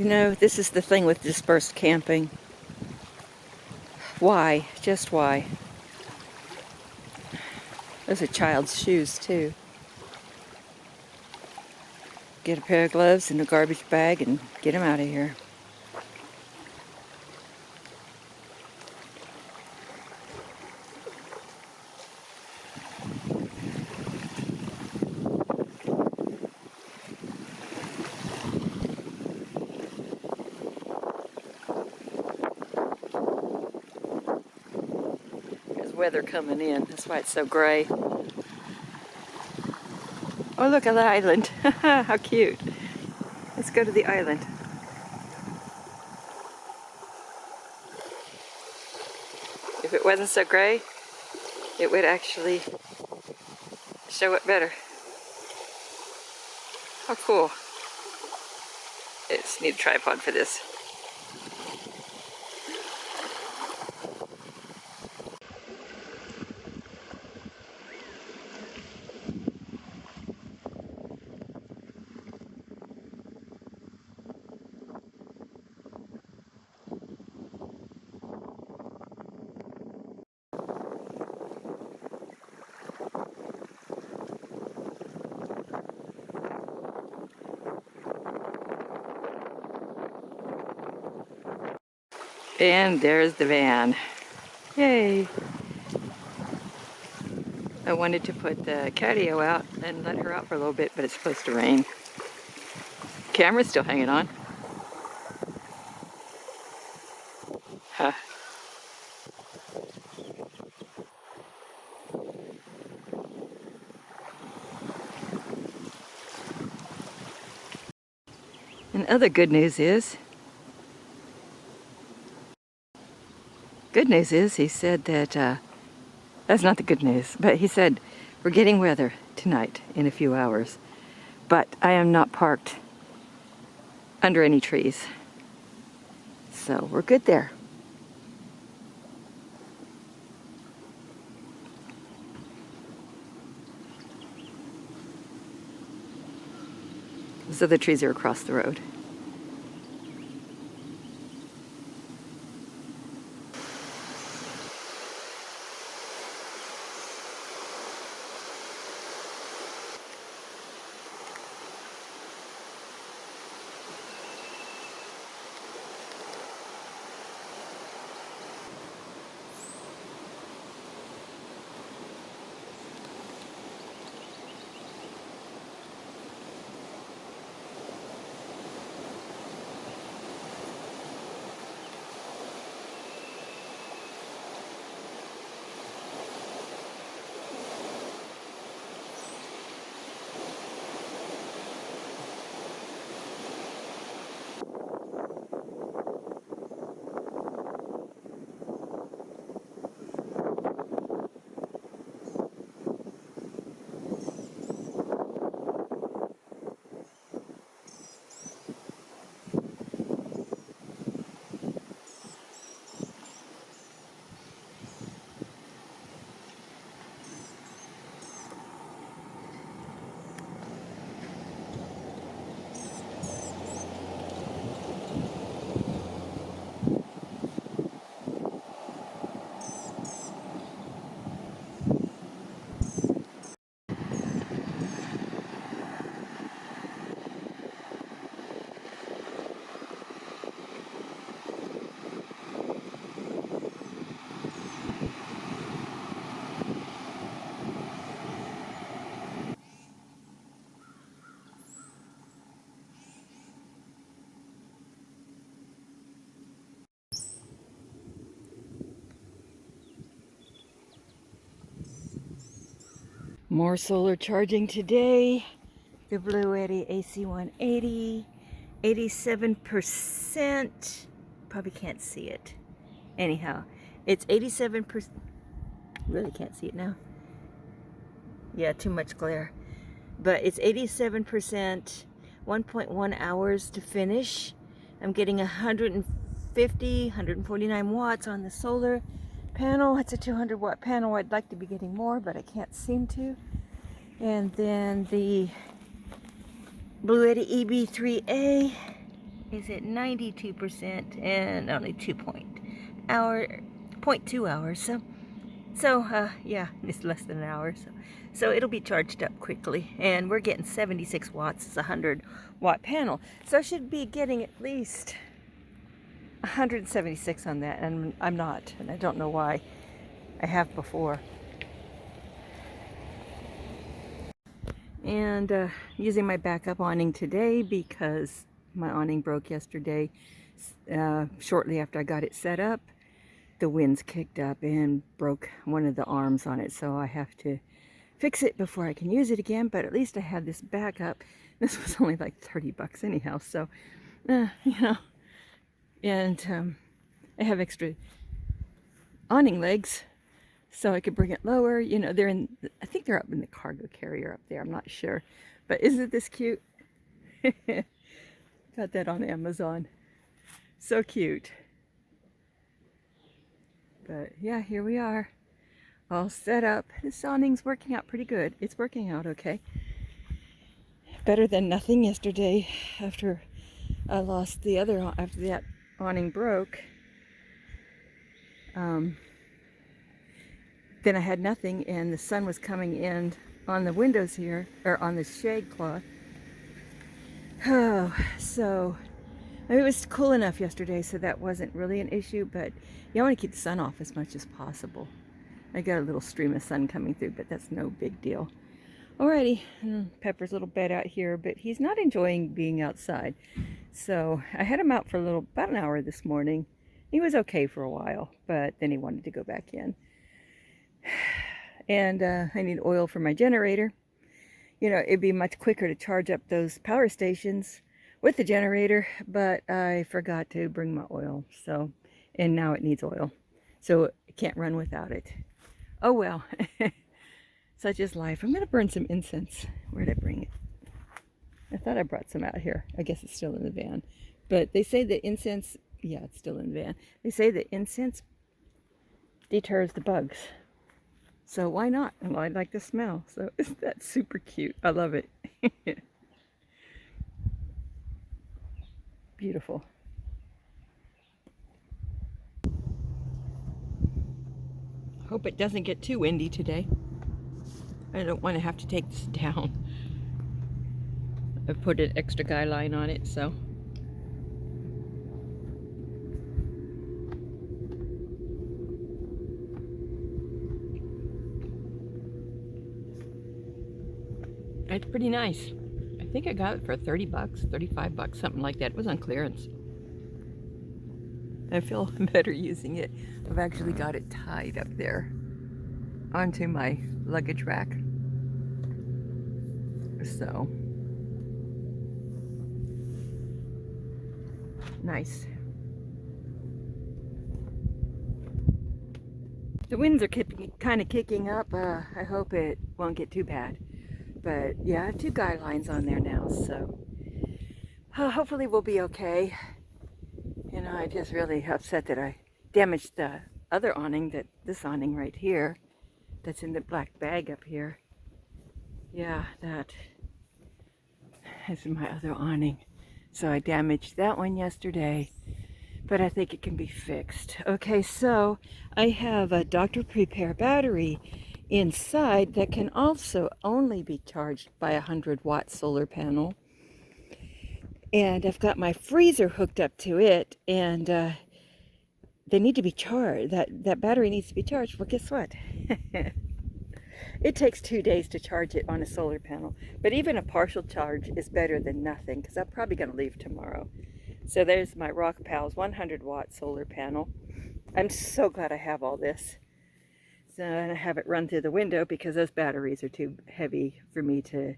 You know, this is the thing with dispersed camping. Why? Just why? Those are child's shoes, too. Get a pair of gloves and a garbage bag and get them out of here. There's weather coming in. That's why it's so gray. Oh, look at the island. How cute. Let's go to the island. If it wasn't so gray, it would actually show it better. How cool. I just need a tripod for this. And there's the van. Yay! I wanted to put the catio out and let her out for a little bit, but it's supposed to rain. Camera's still hanging on. Huh. And other good news is, he said that, that's not the good news, but he said, we're getting weather tonight in a few hours, but I am not parked under any trees. So we're good there. So the trees are across the road. More solar charging today. The Blue Eddy AC180, 87%. Probably can't see it. Anyhow, it's 87%. Really can't see it now. Yeah, too much glare. But it's 87%, 1.1 hours to finish. I'm getting 149 watts on the solar panel. It's a 200 watt panel. I'd like to be getting more, but I can't seem to. And then the Blue Eddy EB3A is at 92% and only 0.2 hours. So yeah, it's less than an hour. So it'll be charged up quickly, and we're getting 76 watts. It's a 100-watt panel, so I should be getting at least 176 on that, and I'm not, and I don't know why. I have before. And using my backup awning today because my awning broke yesterday. Shortly after I got it set up, the winds kicked up and broke one of the arms on it, so I have to fix it before I can use it again. But at least I have this backup. This was only like 30 bucks anyhow, so you know. And I have extra awning legs, so I could bring it lower. You know, I think they're up in the cargo carrier up there. I'm not sure, but isn't this cute? Got that on Amazon. So cute. But yeah, here we are, all set up. This awning's working out pretty good. It's working out okay. Better than nothing yesterday after I lost the other, after that awning broke. Then I had nothing, and the sun was coming in on the windows here, or on the shade cloth. Oh, so it was cool enough yesterday, so that wasn't really an issue, but you want to keep the sun off as much as possible. I got a little stream of sun coming through, but that's no big deal. Alrighty, Pepper's little bed out here, but he's not enjoying being outside. So I had him out for about an hour this morning. He was okay for a while, but then he wanted to go back in. And I need oil for my generator. You know, it'd be much quicker to charge up those power stations with the generator, but I forgot to bring my oil, so, and now it needs oil, so it can't run without it. Oh well. Such is life. I'm gonna burn some incense. Where'd I bring it? I thought I brought some out here. I guess it's still in the van, but they say that incense, yeah, it's still in the van. They say that incense deters the bugs, so why not? Well, I like the smell, so isn't that super cute? I love it. Beautiful. Hope it doesn't get too windy today. I don't want to have to take this down. I've put an extra guy line on it, so. It's pretty nice. I think I got it for 30 bucks, 35 bucks, something like that. It was on clearance. I feel better using it. I've actually got it tied up there onto my luggage rack. So, nice. The winds are kind of kicking up. I hope it won't get too bad. But yeah, I have 2 guy lines on there now, so hopefully we'll be okay. You know, I just really upset that I damaged the other awning, this awning right here, that's in the black bag up here. Yeah, that is my other awning. So I damaged that one yesterday, but I think it can be fixed. Okay, so I have a Dr. Prepare battery inside that can also only be charged by a 100-watt solar panel. And I've got my freezer hooked up to it, and they need to be charged. That battery needs to be charged. Well, guess what? It takes 2 days to charge it on a solar panel. But even a partial charge is better than nothing, because I'm probably going to leave tomorrow. So there's my Rock Pals 100-watt solar panel. I'm so glad I have all this. So I have it run through the window because those batteries are too heavy for me to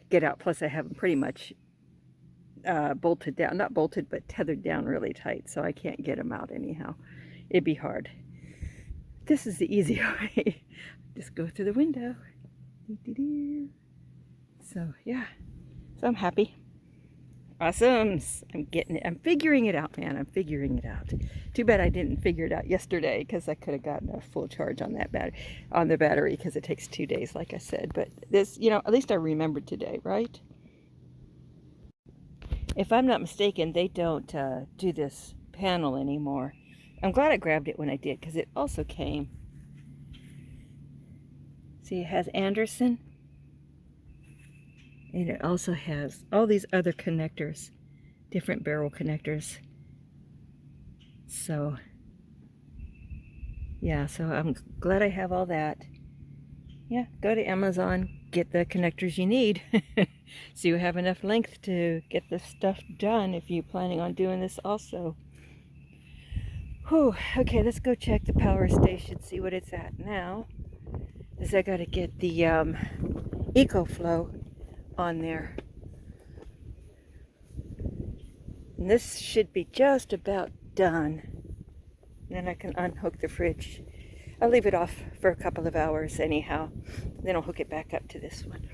get out. Plus I have them pretty much bolted down, not bolted, but tethered down really tight, so I can't get them out anyhow. It'd be hard. This is the easy way. Just go through the window. So yeah, so I'm happy. Awesome. I'm getting it. I'm figuring it out, man. I'm figuring it out. Too bad I didn't figure it out yesterday, because I could have gotten a full charge on that battery, because it takes 2 days, like I said. But this, you know, at least I remembered today, right? If I'm not mistaken, they don't do this panel anymore. I'm glad I grabbed it when I did, because it also came. See, it has Anderson, and it also has all these other connectors, different barrel connectors. So, yeah, so I'm glad I have all that. Yeah, go to Amazon, get the connectors you need. So you have enough length to get this stuff done if you're planning on doing this also. Whew, okay, let's go check the power station, see what it's at now. Because I got to get the EcoFlow on there. And this should be just about done. Then I can unhook the fridge. I'll leave it off for a couple of hours anyhow. Then I'll hook it back up to this one.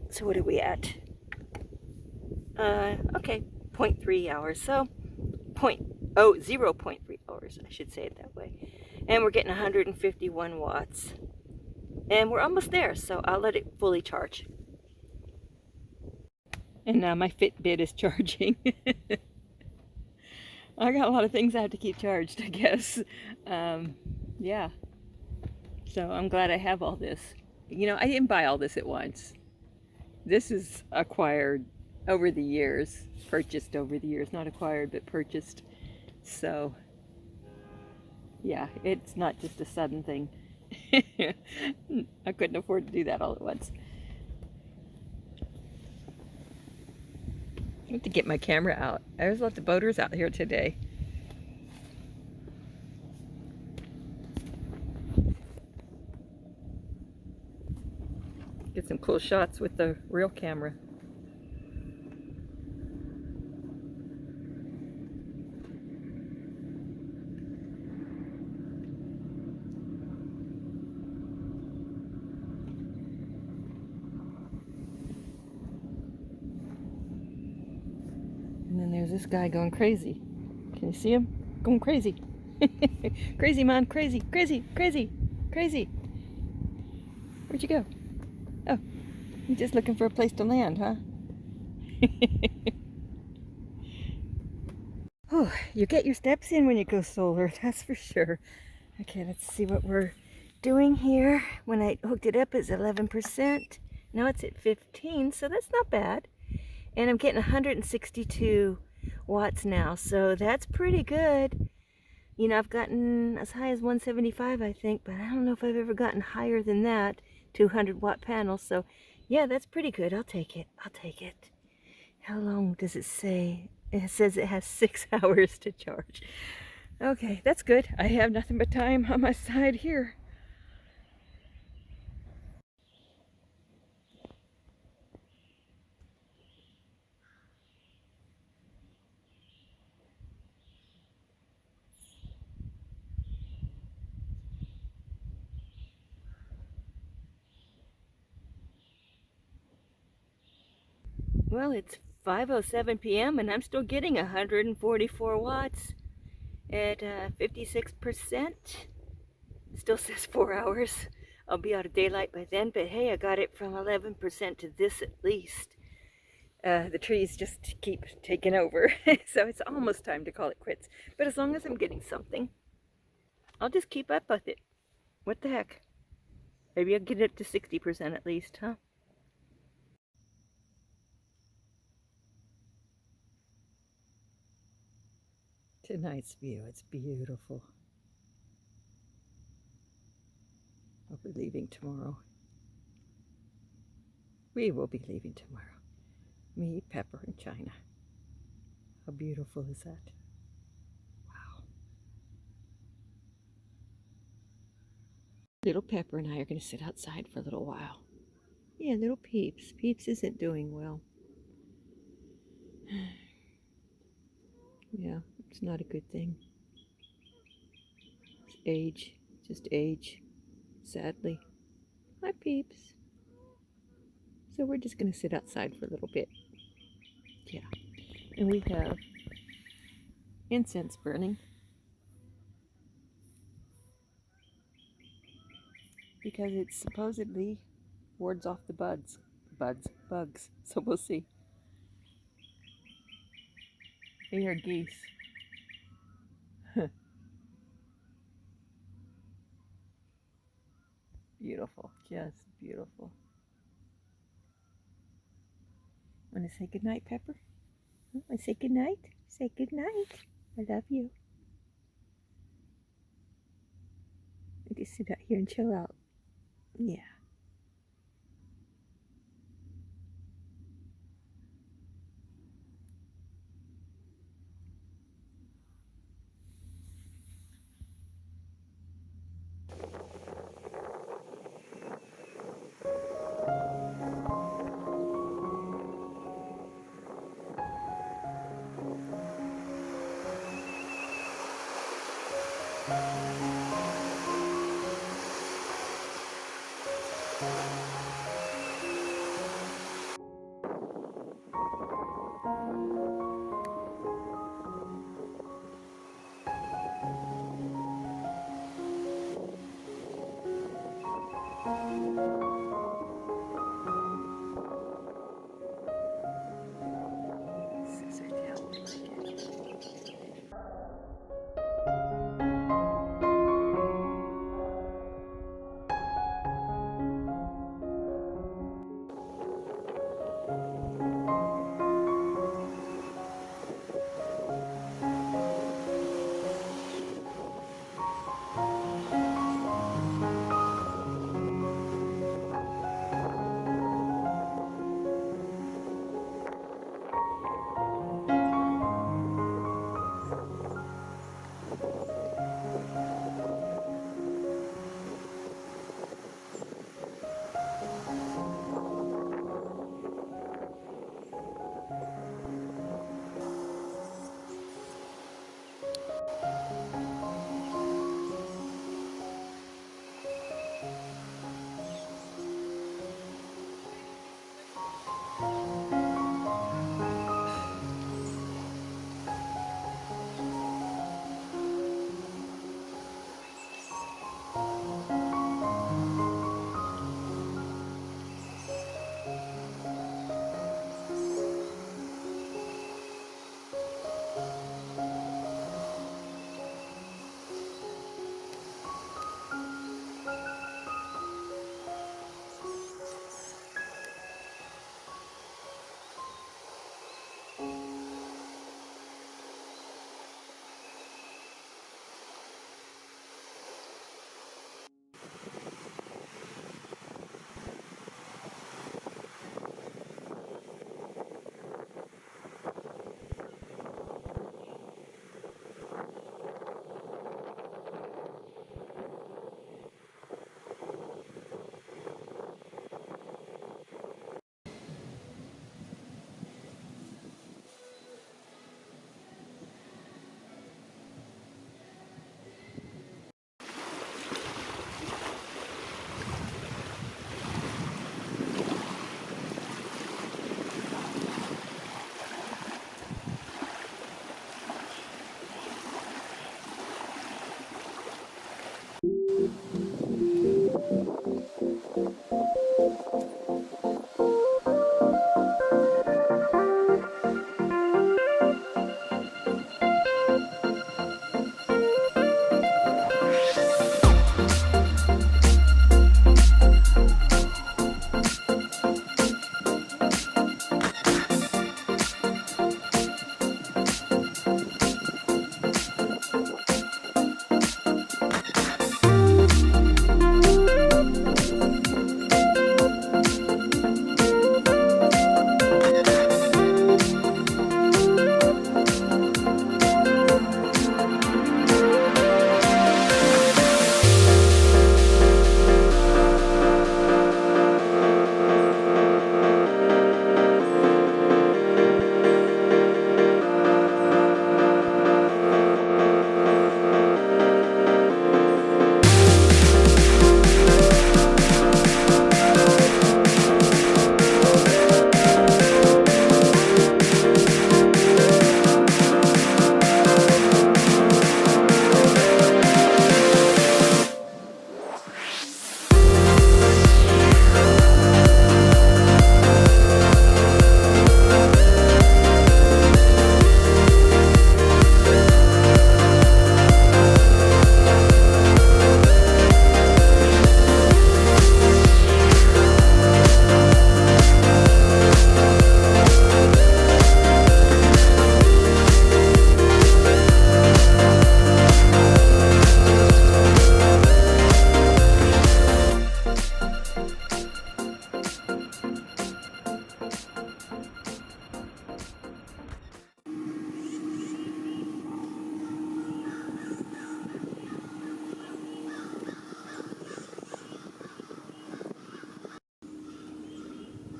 So what are we at? Okay, 0.3 hours. So 0.3 hours, I should say it that way. And we're getting 151 watts. And we're almost there, so I'll let it fully charge. And now my Fitbit is charging. I got a lot of things I have to keep charged, I guess. Yeah. So I'm glad I have all this. You know, I didn't buy all this at once. This is acquired over the years, purchased over the years, not acquired, but purchased. So, yeah, it's not just a sudden thing. I couldn't afford to do that all at once. I have to get my camera out. There's lots of boaters out here today. Get some cool shots with the real camera. And then there's this guy going crazy. Can you see him? Going crazy. Crazy man, crazy, crazy, crazy, crazy. Where'd you go? Oh, you're just looking for a place to land, huh? Oh, you get your steps in when you go solar, that's for sure. Okay, let's see what we're doing here. When I hooked it up, it's 11%. Now it's at 15, so that's not bad. And I'm getting 162 watts now, so that's pretty good. You know, I've gotten as high as 175, I think, but I don't know if I've ever gotten higher than that, 200 watt panel. So yeah, that's pretty good. I'll take it. I'll take it. How long does it say? It says it has 6 hours to charge. Okay, that's good. I have nothing but time on my side here. Well, it's 5:07 p.m. and I'm still getting 144 watts at 56%. Still says 4 hours. I'll be out of daylight by then, but hey, I got it from 11% to this at least. The trees just keep taking over, so it's almost time to call it quits. But as long as I'm getting something, I'll just keep up with it. What the heck? Maybe I'll get it to 60% at least, huh? Tonight's view, it's beautiful. I'll be leaving tomorrow. We will be leaving tomorrow. Me, Pepper, and China. How beautiful is that? Wow. Little Pepper and I are going to sit outside for a little while. Yeah, little Peeps. Peeps isn't doing well. Yeah, it's not a good thing. It's age. Just age. Sadly. Hi, Peeps. So we're just going to sit outside for a little bit. Yeah. And we have incense burning. Because it supposedly wards off the bugs. So we'll see. They hear geese. Beautiful, just beautiful. Want to say goodnight, Pepper? Want to say goodnight? Say goodnight. I love you. I just sit out here and chill out. Yeah.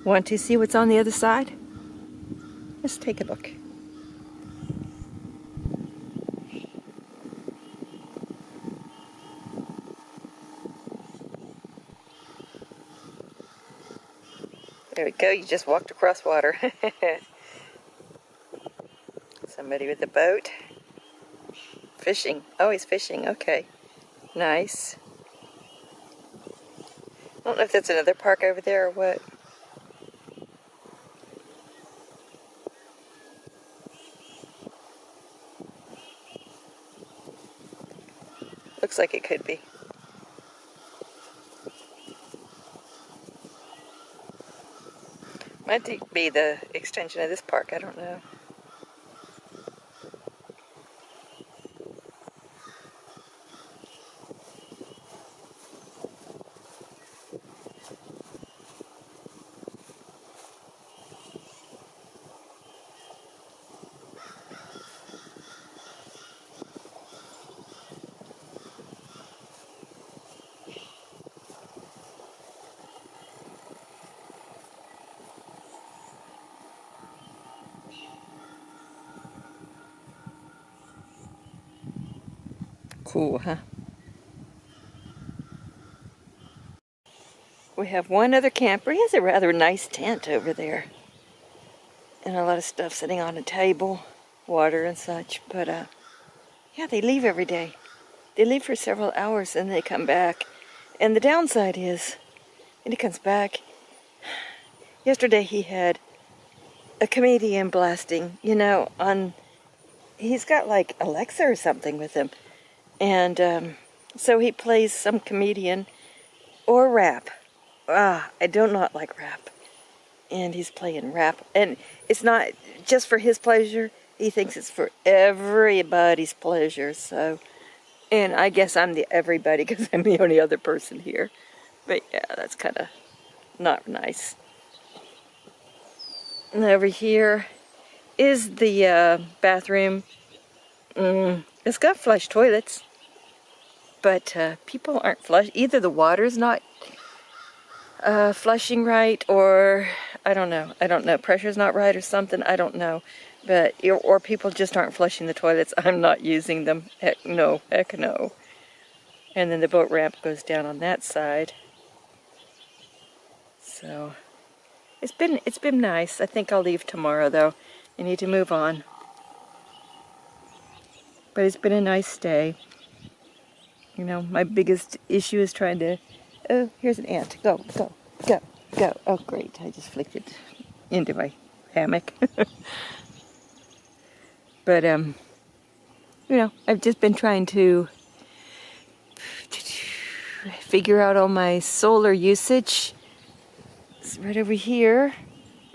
Want to see what's on the other side? Let's take a look. There we go, you just walked across water. Somebody with a boat. Fishing. Oh, he's fishing. Okay. Nice. I don't know if that's another park over there or what. Looks like it could be. Might be the extension of this park, I don't know. Cool, huh? We have one other camper. He has a rather nice tent over there. And a lot of stuff sitting on a table, water and such. But, yeah, they leave every day. They leave for several hours and they come back. And the downside is, when he comes back, yesterday he had a comedian blasting, you know, he's got like Alexa or something with him. And so he plays some comedian or rap. I do not like rap. And he's playing rap. And it's not just for his pleasure. He thinks it's for everybody's pleasure. So, and I guess I'm the everybody because I'm the only other person here. But yeah, that's kind of not nice. And over here is the bathroom. It's got flush toilets. But people aren't flush. Either the water's not flushing right, or I don't know. Pressure's not right or something. I don't know. But or people just aren't flushing the toilets. I'm not using them. Heck no. And then the boat ramp goes down on that side. So it's been nice. I think I'll leave tomorrow though. I need to move on. But it's been a nice stay. You know, my biggest issue is trying to... Oh, here's an ant. Go. Oh, great. I just flicked it into my hammock. But, you know, I've just been trying to figure out all my solar usage. It's right over here.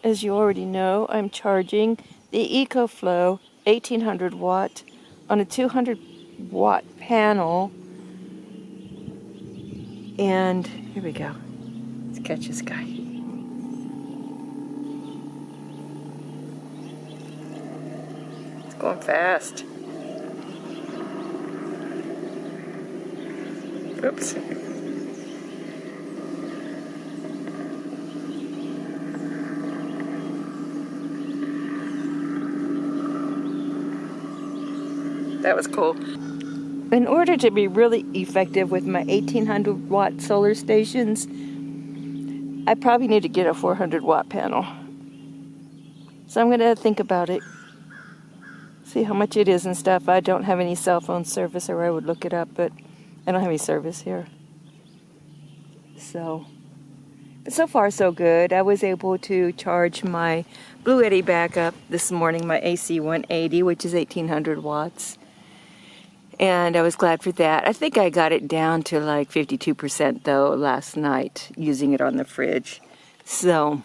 As you already know, I'm charging the EcoFlow 1800 watt on a 200 watt panel. And here we go. Let's catch this guy. It's going fast. Oops. That was cool. In order to be really effective with my 1800 watt solar stations, I probably need to get a 400 watt panel. So I'm going to think about it, see how much it is and stuff. I don't have any cell phone service, or I would look it up, but I don't have any service here. So, but so far so good. I was able to charge my Blue Eddy back up this morning, my AC 180, which is 1800 watts. And I was glad for that. I think I got it down to like 52% though last night, using it on the fridge. So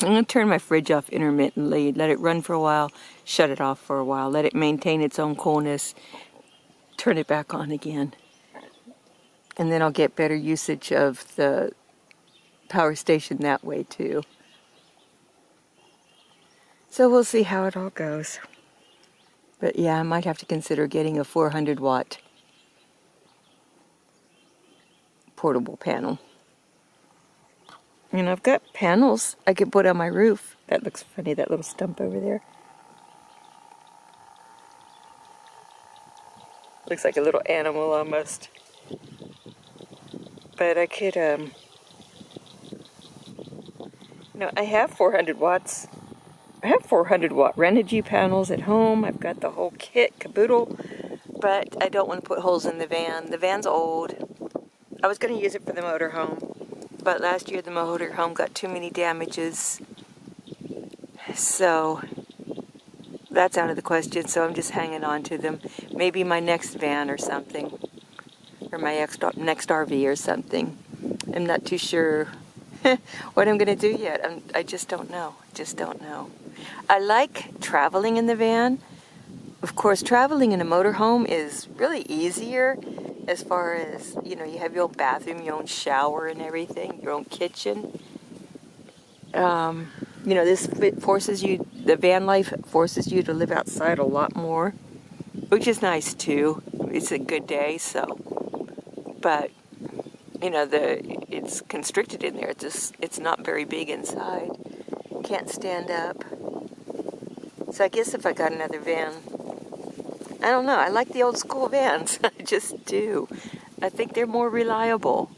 I'm going to turn my fridge off intermittently, let it run for a while, shut it off for a while, let it maintain its own coolness, turn it back on again. And then I'll get better usage of the power station that way too. So we'll see how it all goes. But yeah, I might have to consider getting a 400 watt portable panel. And I've got panels I can put on my roof. That looks funny, that little stump over there. Looks like a little animal almost. But I could, I have 400 watts. I have 400 watt Renogy panels at home. I've got the whole kit, caboodle. But I don't want to put holes in the van. The van's old. I was going to use it for the motorhome. But last year the motorhome got too many damages. So that's out of the question. So I'm just hanging on to them. Maybe my next van or something. Or my next RV or something. I'm not too sure what I'm going to do yet. I just don't know. I like traveling in the van. Of course, traveling in a motorhome is really easier as far as, you have your own bathroom, your own shower and everything, your own kitchen. This forces you, the van life forces you to live outside a lot more, which is nice too. It's a good day, so. But, it's constricted in there. It's not very big inside. Can't stand up. So I guess if I got another van, I don't know. I like the old school vans. I just do. I think they're more reliable.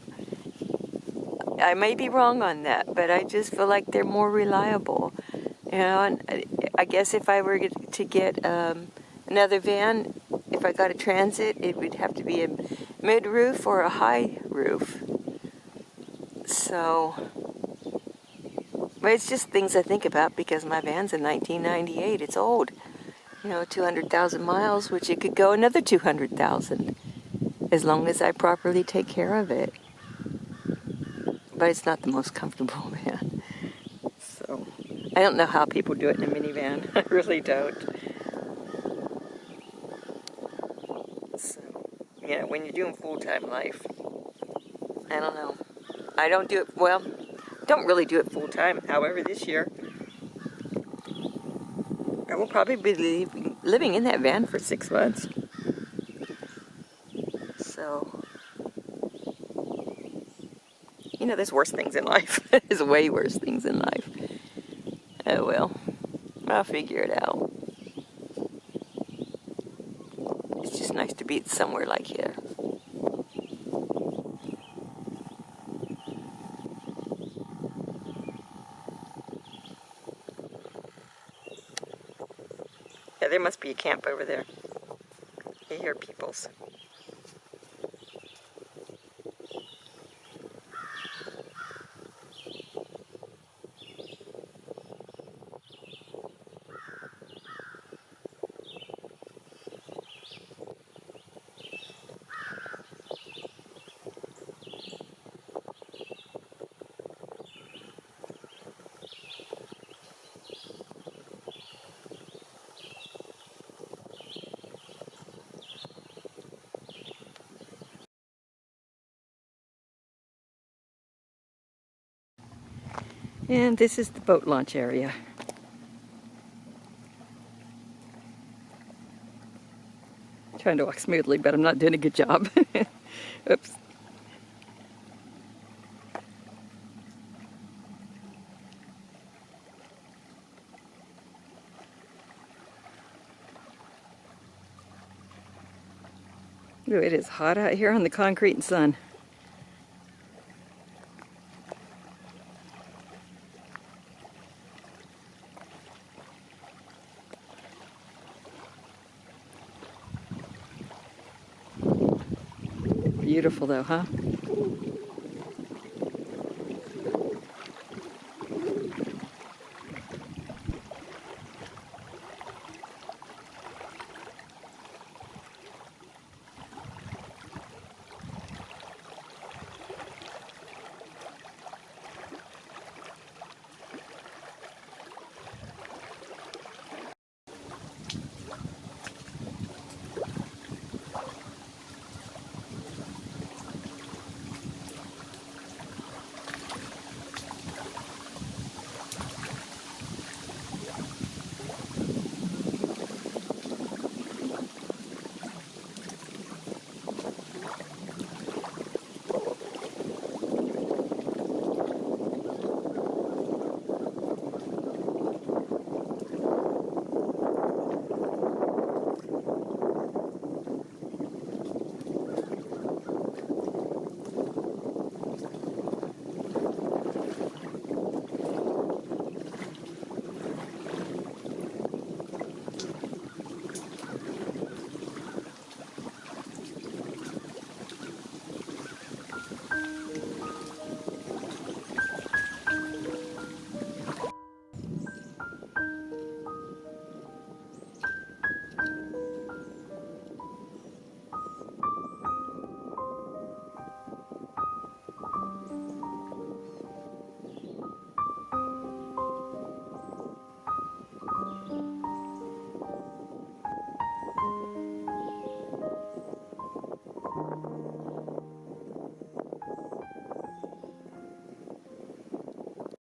I may be wrong on that, but I just feel like they're more reliable. And I guess if I were to get another van, if I got a Transit, it would have to be a mid-roof or a high roof. So, but it's just things I think about because my van's in 1998. It's old. 200,000 miles, which it could go another 200,000 as long as I properly take care of it. But it's not the most comfortable van. So, I don't know how people do it in a minivan. I really don't. So, when you're doing full-time life, I don't know. I don't do it, don't really do it full-time. However, this year, I will probably be living in that van for 6 months. So, there's worse things in life. There's way worse things in life. Oh well, I'll figure it out. It's just nice to be somewhere like here. Yeah, there must be a camp over there. I hear people's. And this is the boat launch area. Trying to walk smoothly, but I'm not doing a good job. Oops. Ooh, it is hot out here on the concrete and sun. Beautiful though, huh?